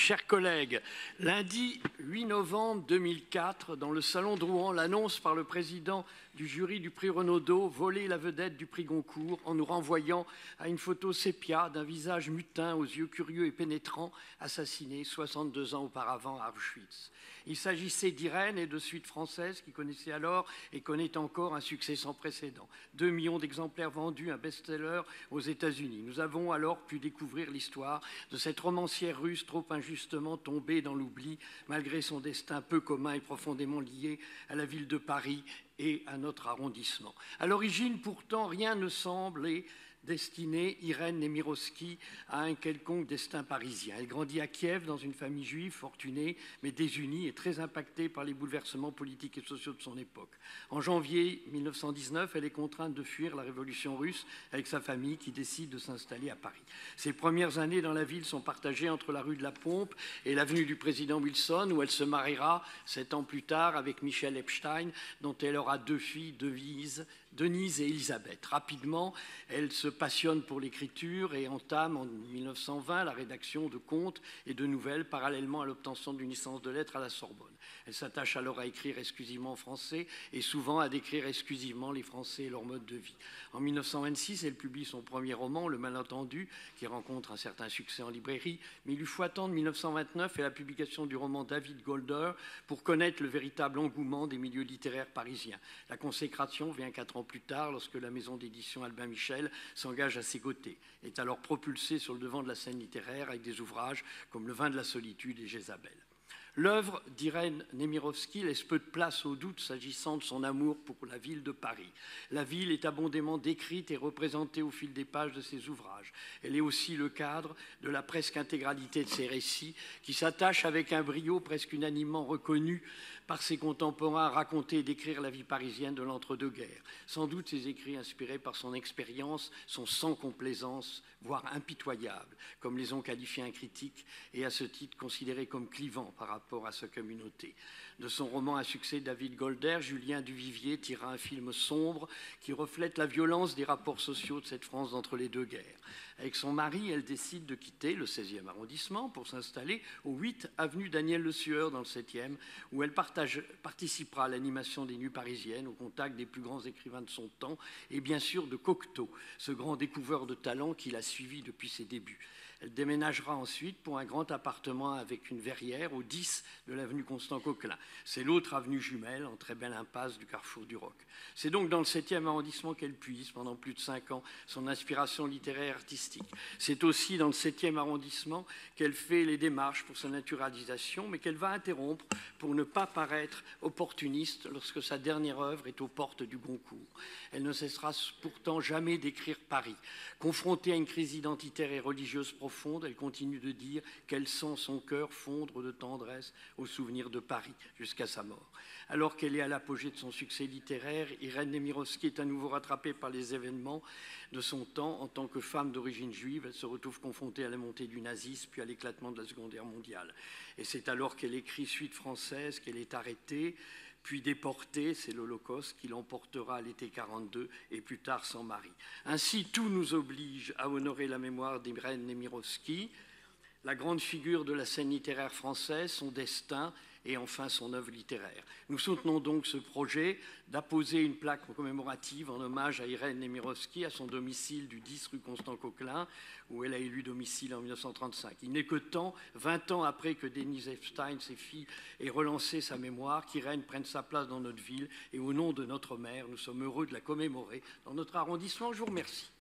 Chers collègues, lundi 8 novembre 2004, dans le salon de Rouen, l'annonce par le président du jury du prix Renaudot volait la vedette du prix Goncourt en nous renvoyant à une photo sépia d'un visage mutin aux yeux curieux et pénétrants, assassiné 62 ans auparavant à Auschwitz. Il s'agissait d'Irène et de Suite française qui connaissait alors et connaît encore un succès sans précédent. 2 millions d'exemplaires vendus, un best-seller aux États-Unis. Nous avons alors pu découvrir l'histoire de cette romancière russe trop injustement tombée dans l'oubli malgré son destin peu commun et profondément lié à la ville de Paris et à notre arrondissement. À l'origine, pourtant, rien ne semblait destiner Irène Nemirovsky à un quelconque destin parisien. Elle grandit à Kiev dans une famille juive fortunée mais désunie et très impactée par les bouleversements politiques et sociaux de son époque. En janvier 1919, elle est contrainte de fuir la révolution russe avec sa famille qui décide de s'installer à Paris. Ses premières années dans la ville sont partagées entre la rue de la Pompe et l'avenue du président Wilson où elle se mariera 7 ans plus tard avec Michel Epstein dont elle aura 2 filles, Denise et Elisabeth. Rapidement, elle se passionne pour l'écriture et entame en 1920 la rédaction de contes et de nouvelles parallèlement à l'obtention d'une licence de lettres à la Sorbonne. Elle s'attache alors à écrire exclusivement en français et souvent à décrire exclusivement les Français et leur mode de vie. En 1926, elle publie son premier roman, Le Malentendu, qui rencontre un certain succès en librairie, mais il lui faut attendre 1929 et la publication du roman David Golder pour connaître le véritable engouement des milieux littéraires parisiens. La consécration vient 4 ans plus tard, lorsque la maison d'édition Albin Michel s'engage à ses côtés, est alors propulsée sur le devant de la scène littéraire avec des ouvrages comme Le vin de la solitude et Jézabel. L'œuvre d'Irène Nemirovsky laisse peu de place au doute s'agissant de son amour pour la ville de Paris. La ville est abondamment décrite et représentée au fil des pages de ses ouvrages. Elle est aussi le cadre de la presque intégralité de ses récits qui s'attachent avec un brio presque unanimement reconnu par ses contemporains à raconter et décrire la vie parisienne de l'entre-deux-guerres. Sans doute ses écrits inspirés par son expérience sont sans complaisance, voire impitoyables, comme les ont qualifiés un critique, et à ce titre considérés comme clivants par rapport à sa communauté. De son roman à succès David Golder, Julien Duvivier tira un film sombre qui reflète la violence des rapports sociaux de cette France d'entre les deux guerres. Avec son mari, elle décide de quitter le 16e arrondissement pour s'installer au 8 avenue Daniel Le Sueur dans le 7e, où elle participera à l'animation des Nuits parisiennes, au contact des plus grands écrivains de son temps, et bien sûr de Cocteau, ce grand découvreur de talent qui l'a suivi depuis ses débuts. Elle déménagera ensuite pour un grand appartement avec une verrière au 10 de l'avenue Constant-Coquelin. C'est l'autre avenue jumelle, en très belle impasse du Carrefour du Roc. C'est donc dans le 7e arrondissement qu'elle puise, pendant plus de 5 ans, son inspiration littéraire et artistique. C'est aussi dans le 7e arrondissement qu'elle fait les démarches pour sa naturalisation, mais qu'elle va interrompre pour ne pas paraître opportuniste lorsque sa dernière œuvre est aux portes du Goncourt. Elle ne cessera pourtant jamais d'écrire Paris. Confrontée à une crise identitaire et religieuse profonde, elle continue de dire qu'elle sent son cœur fondre de tendresse au souvenir de Paris jusqu'à sa mort. Alors qu'elle est à l'apogée de son succès littéraire, Irène Nemirovsky est à nouveau rattrapée par les événements de son temps. En tant que femme d'origine juive, elle se retrouve confrontée à la montée du nazisme puis à l'éclatement de la Seconde Guerre mondiale. Et c'est alors qu'elle écrit Suite française qu'elle est arrêtée, puis déportée, c'est l'Holocauste qui l'emportera à l'été 42 et plus tard sans mari. Ainsi, tout nous oblige à honorer la mémoire d'Irène Nemirovsky, la grande figure de la scène littéraire française, son destin et enfin son œuvre littéraire. Nous soutenons donc ce projet d'apposer une plaque commémorative en hommage à Irène Nemirovsky à son domicile du 10 rue Constant-Coquelin, où elle a élu domicile en 1935. Il n'est que temps, 20 ans après que Denise Epstein, ses filles, ait relancé sa mémoire, qu'Irène prenne sa place dans notre ville et au nom de notre mère, nous sommes heureux de la commémorer dans notre arrondissement. Je vous remercie.